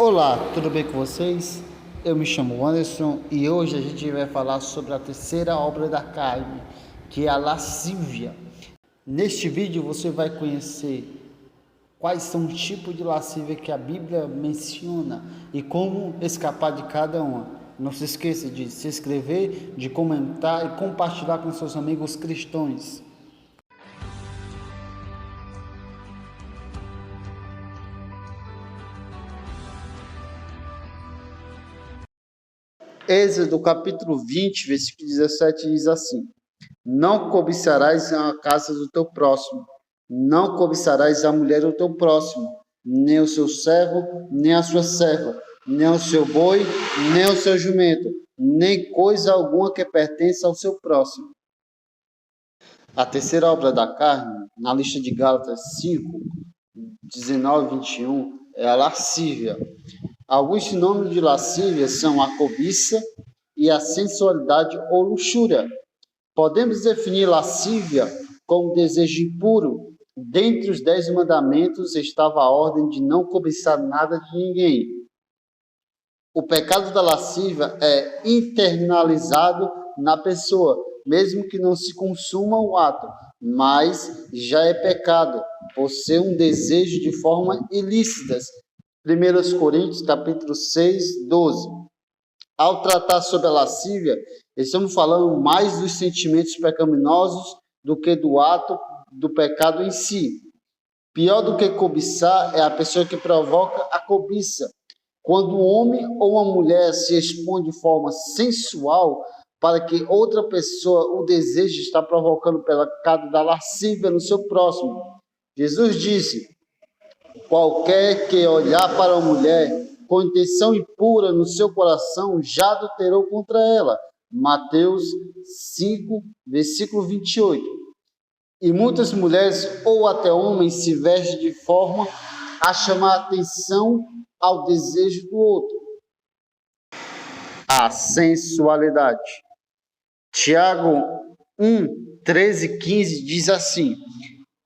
Olá, tudo bem com vocês? Eu me chamo Anderson e hoje a gente vai falar sobre a terceira obra da carne, que é a lascívia. Neste vídeo você vai conhecer quais são os tipos de lascívia que a Bíblia menciona e como escapar de cada uma. Não se esqueça de se inscrever, de comentar e compartilhar com seus amigos cristãos. Êxodo capítulo 20, versículo 17 diz assim: Não cobiçarás a casa do teu próximo, não cobiçarás a mulher do teu próximo, nem o seu servo, nem a sua serva, nem o seu boi, nem o seu jumento, nem coisa alguma que pertença ao seu próximo. A terceira obra da carne, na lista de Gálatas 5, 19 e 21, é a lascívia. Alguns sinônimos de lascívia são a cobiça e a sensualidade ou luxúria. Podemos definir lascívia como desejo impuro. Dentre os 10 mandamentos estava a ordem de não cobiçar nada de ninguém. O pecado da lascívia é internalizado na pessoa, mesmo que não se consuma o ato, mas já é pecado, por ser um desejo de forma ilícita. 1 Coríntios capítulo 6, 12. Ao tratar sobre a lascívia, estamos falando mais dos sentimentos pecaminosos do que do ato do pecado em si. Pior do que cobiçar é a pessoa que provoca a cobiça. Quando um homem ou uma mulher se expõe de forma sensual para que outra pessoa o deseje, está provocando o pecado da lascívia no seu próximo. Jesus disse: qualquer que olhar para uma mulher com intenção impura no seu coração, já adulterou contra ela. Mateus 5, versículo 28. E muitas mulheres ou até homens se vestem de forma a chamar atenção ao desejo do outro. A sensualidade. Tiago 1, 13 e 15 diz assim: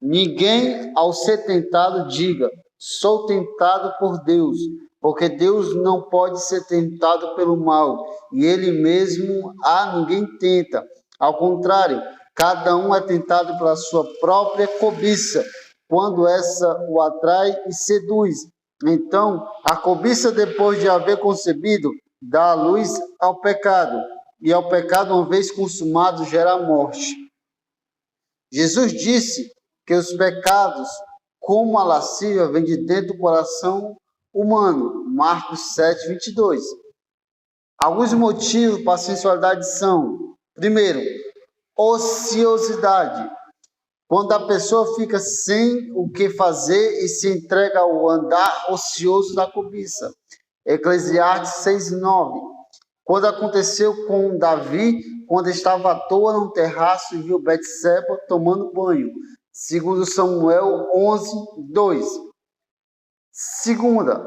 ninguém ao ser tentado diga, sou tentado por Deus, porque Deus não pode ser tentado pelo mal, e Ele mesmo a ninguém tenta. Ao contrário, cada um é tentado pela sua própria cobiça, quando essa o atrai e seduz. Então, a cobiça, depois de haver concebido, dá a luz ao pecado, e ao pecado, uma vez consumado, gera a morte. Jesus disse que os pecados, como a lascívia, vêm de dentro do coração humano. Marcos 7, 22. Alguns motivos para a sensualidade são: primeiro, ociosidade. Quando a pessoa fica sem o que fazer e se entrega ao andar ocioso da cobiça. Eclesiastes 6, 9. Quando aconteceu com Davi, quando estava à toa num terraço e viu Betseba tomando banho. Segundo Samuel 11, 2. Segunda,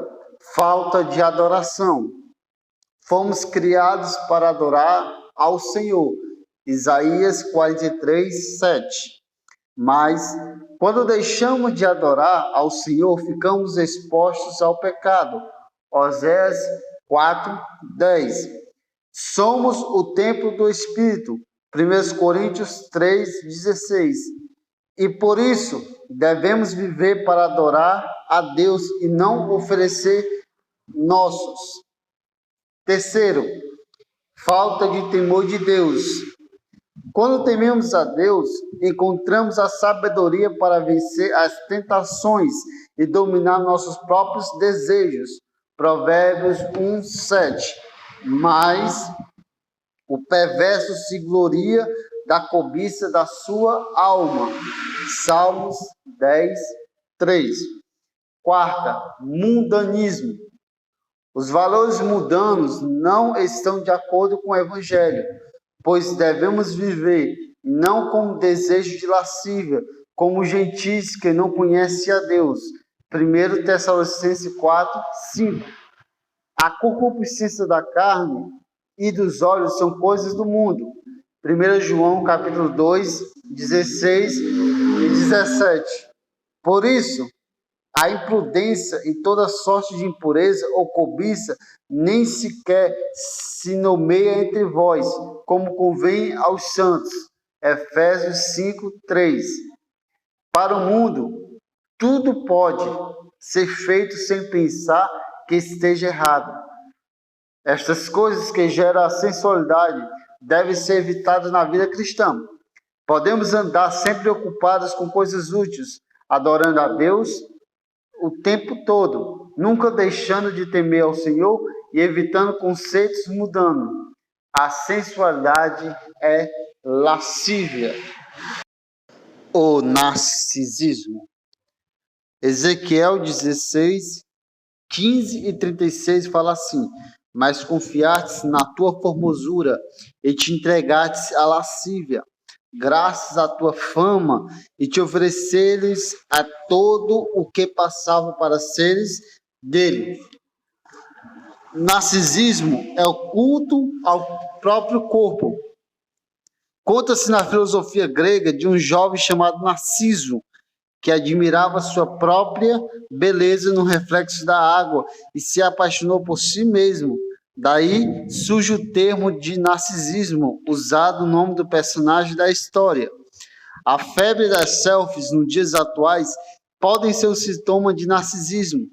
falta de adoração. Fomos criados para adorar ao Senhor. Isaías 43, 7. Mas, quando deixamos de adorar ao Senhor, ficamos expostos ao pecado. Oséias 4, 10. Somos o templo do Espírito. 1 Coríntios 3, 16. E por isso, devemos viver para adorar a Deus e não oferecer nossos. Terceiro, falta de temor de Deus. Quando tememos a Deus, encontramos a sabedoria para vencer as tentações e dominar nossos próprios desejos. Provérbios 1, 7. Mas o perverso se gloria da cobiça da sua alma. Salmos 10, 3. Quarta, mundanismo. Os valores mundanos não estão de acordo com o Evangelho, pois devemos viver não com desejo de lascívia, como gentis que não conhecem a Deus. 1 Tessalonicenses 4, 5. A concupiscência da carne e dos olhos são coisas do mundo. 1 João capítulo 2, 16 e 17. Por isso, A imprudência e toda sorte de impureza ou cobiça nem sequer se nomeia entre vós, como convém aos santos. Efésios 5:3. Para o mundo, tudo pode ser feito sem pensar que esteja errado. Estas coisas que geram a sensualidade devem ser evitadas na vida cristã. Podemos andar sempre ocupados com coisas úteis, adorando a Deus o tempo todo, nunca deixando de temer ao Senhor e evitando conceitos mudando. A sensualidade é lascívia. O narcisismo. Ezequiel 16, 15 e 36 fala assim: mas confiastes na tua formosura e te entregastes à lascívia, graças à tua fama, e te ofereceres a todo o que passava para seres dele. Narcisismo é o culto ao próprio corpo. Conta-se na filosofia grega de um jovem chamado Narciso, que admirava sua própria beleza no reflexo da água e se apaixonou por si mesmo. Daí surge o termo de narcisismo, usado no nome do personagem da história. A febre das selfies nos dias atuais podem ser um sintoma de narcisismo.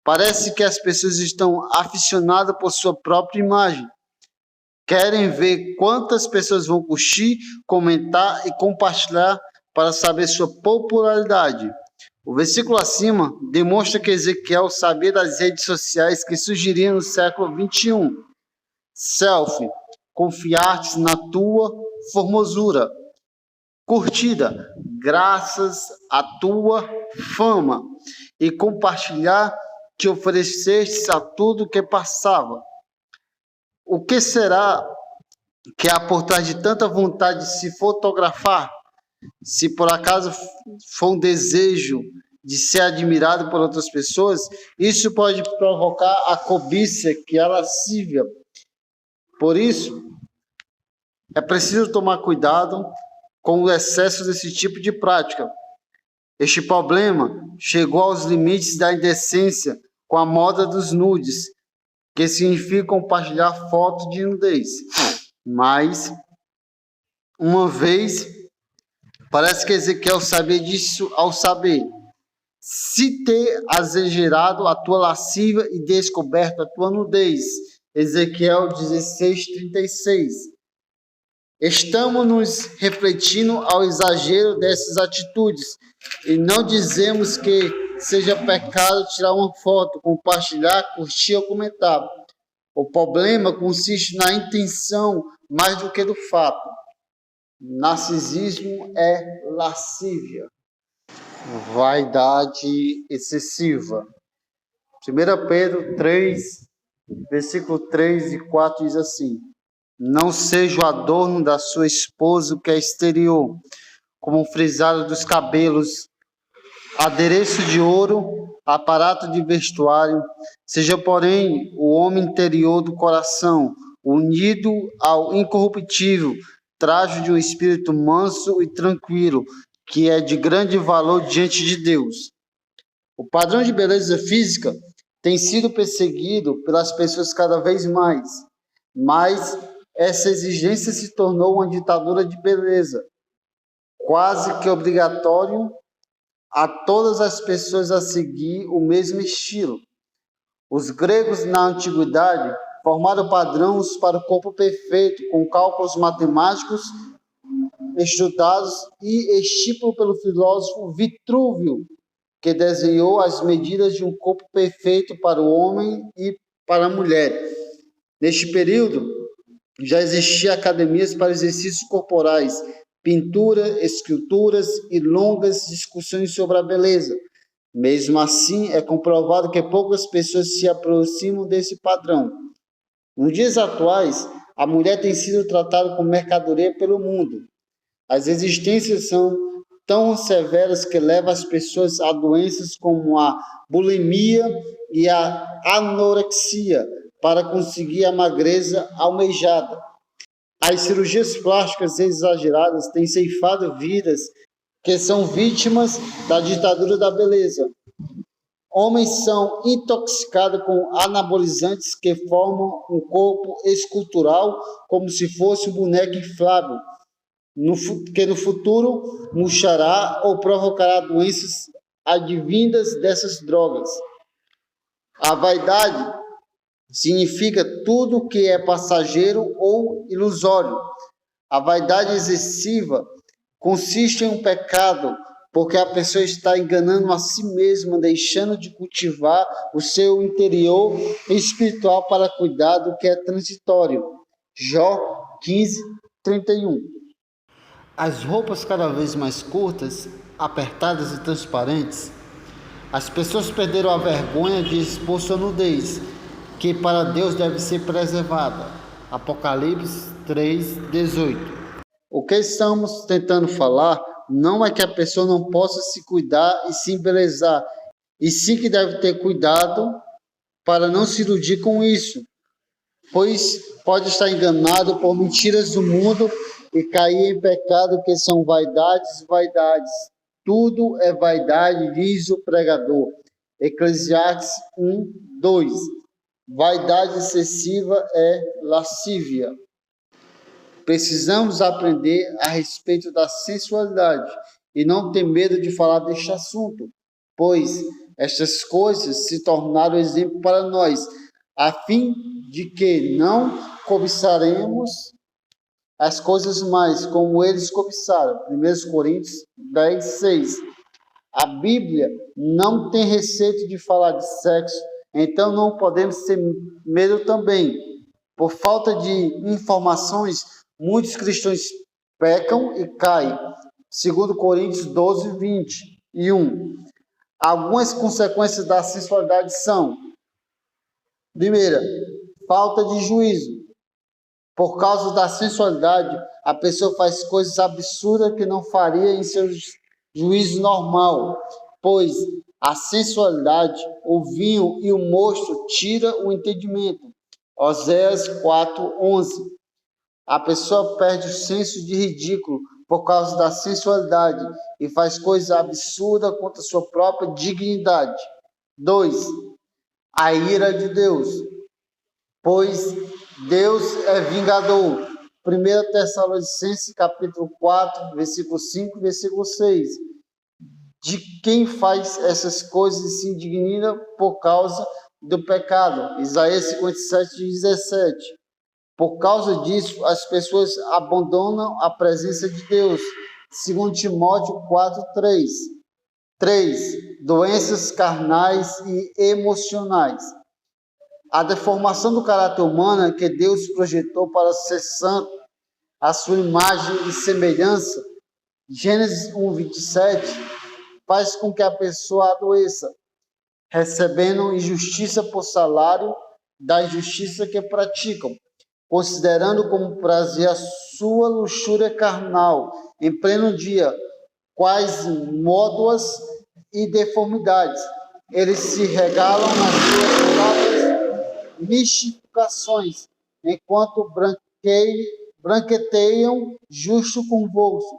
Parece que as pessoas estão aficionadas por sua própria imagem. Querem ver quantas pessoas vão curtir, comentar e compartilhar para saber sua popularidade. O versículo acima demonstra que Ezequiel sabia das redes sociais que surgiriam no século 21. Selfie, confiar-te na tua formosura. Curtida, graças à tua fama. E compartilhar, te ofereceste a tudo que passava. O que será que há por trás de tanta vontade de se fotografar? Se por acaso for um desejo de ser admirado por outras pessoas, isso pode provocar a cobiça, que é lascívia. Por isso, é preciso tomar cuidado com o excesso desse tipo de prática. Este problema chegou aos limites da indecência com a moda dos nudes, que significa compartilhar fotos de nudez. Mas, uma vez, parece que Ezequiel sabia disso ao saber: se ter exagerado a tua lascívia e descoberto a tua nudez. Ezequiel 16:36. Estamos nos refletindo ao exagero dessas atitudes e não dizemos que seja pecado tirar uma foto, compartilhar, curtir ou comentar. O problema consiste na intenção mais do que do fato. Narcisismo é lascívia. Vaidade excessiva. 1 Pedro 3, versículo 3 e 4 diz assim: não seja o adorno da sua esposa o que é exterior, como o frisado dos cabelos, adereço de ouro, aparato de vestuário, seja, porém, o homem interior do coração, unido ao incorruptível, traje de um espírito manso e tranquilo, que é de grande valor diante de Deus. O padrão de beleza física tem sido perseguido pelas pessoas cada vez mais, mas essa exigência se tornou uma ditadura de beleza, quase que obrigatório a todas as pessoas a seguir o mesmo estilo. Os gregos na antiguidade formaram padrões para o corpo perfeito, com cálculos matemáticos estudados e estípulo pelo filósofo Vitrúvio, que desenhou as medidas de um corpo perfeito para o homem e para a mulher. Neste período, já existiam academias para exercícios corporais, pintura, esculturas e longas discussões sobre a beleza. Mesmo assim, é comprovado que poucas pessoas se aproximam desse padrão. Nos dias atuais, a mulher tem sido tratada como mercadoria pelo mundo. As exigências são tão severas que levam as pessoas a doenças como a bulimia e a anorexia para conseguir a magreza almejada. As cirurgias plásticas exageradas têm ceifado vidas que são vítimas da ditadura da beleza. Homens são intoxicados com anabolizantes que formam um corpo escultural como se fosse um boneco inflável, que no futuro murchará ou provocará doenças advindas dessas drogas. A vaidade significa tudo que é passageiro ou ilusório. A vaidade excessiva consiste em um pecado, porque a pessoa está enganando a si mesma, deixando de cultivar o seu interior espiritual para cuidar do que é transitório. Jó 15:31. As roupas cada vez mais curtas, apertadas e transparentes. As pessoas perderam a vergonha de expor sua nudez, que para Deus deve ser preservada. Apocalipse 3:18. O que estamos tentando falar não é que a pessoa não possa se cuidar e se embelezar, e sim que deve ter cuidado para não se iludir com isso, pois pode estar enganado por mentiras do mundo e cair em pecado que são vaidades. Tudo é vaidade, diz o pregador. Eclesiastes 1:2. Vaidade excessiva é lascívia. Precisamos aprender a respeito da sensualidade e não ter medo de falar deste assunto, pois estas coisas se tornaram exemplo para nós, a fim de que não cobiçaremos as coisas mais como eles cobiçaram. 1 Coríntios 10:6. A Bíblia não tem receita de falar de sexo, então não podemos ter medo também. Por falta de informações, muitos cristãos pecam e caem. 2 Coríntios 12:21. Algumas consequências da sensualidade são: primeira, falta de juízo. Por causa da sensualidade, a pessoa faz coisas absurdas que não faria em seu juízo normal, pois a sensualidade, o vinho e o mosto tira o entendimento. Oséias 4:11. A pessoa perde o senso de ridículo por causa da sensualidade e faz coisas absurdas contra a sua própria dignidade. 2. A ira de Deus, pois Deus é vingador. 1 Tessalonicenses capítulo 4, versículo 5 e versículo 6. De quem faz essas coisas e se indigna por causa do pecado. Isaías 57:17. Por causa disso, as pessoas abandonam a presença de Deus. 2 Timóteo 4:3. 3. Doenças carnais e emocionais. A deformação do caráter humano que Deus projetou para ser santo, a sua imagem e semelhança, Gênesis 1:27, faz com que a pessoa adoeça, recebendo injustiça por salário da injustiça que praticam, considerando como prazer a sua luxúria carnal em pleno dia, quais módoas e deformidades. Eles se regalam nas suas próprias mistificações, enquanto branqueteiam justo convulso,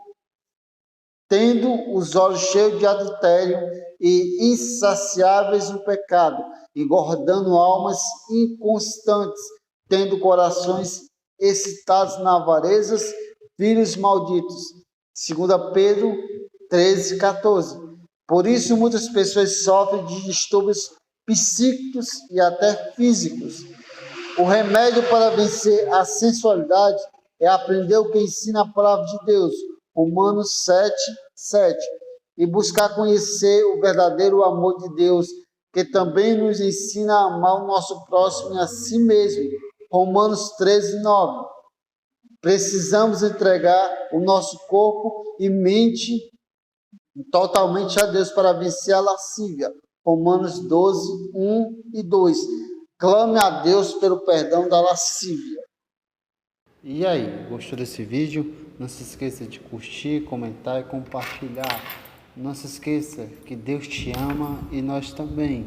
tendo os olhos cheios de adultério e insaciáveis no pecado, engordando almas inconstantes, tendo corações excitados na avareza, filhos malditos. 2 Pedro 13:14. Por isso muitas pessoas sofrem de distúrbios psíquicos e até físicos. O remédio para vencer a sensualidade é aprender o que ensina a palavra de Deus, Romanos 7:7, e buscar conhecer o verdadeiro amor de Deus, que também nos ensina a amar o nosso próximo e a si mesmo, Romanos 13:9. Precisamos entregar o nosso corpo e mente totalmente a Deus para vencer a lascívia, Romanos 12:1 e 2. Clame a Deus pelo perdão da lascívia. E aí, gostou desse vídeo? Não se esqueça de curtir, comentar e compartilhar. Não se esqueça que Deus te ama e nós também.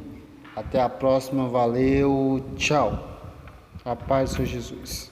Até a próxima, valeu, tchau. A paz do Senhor Jesus.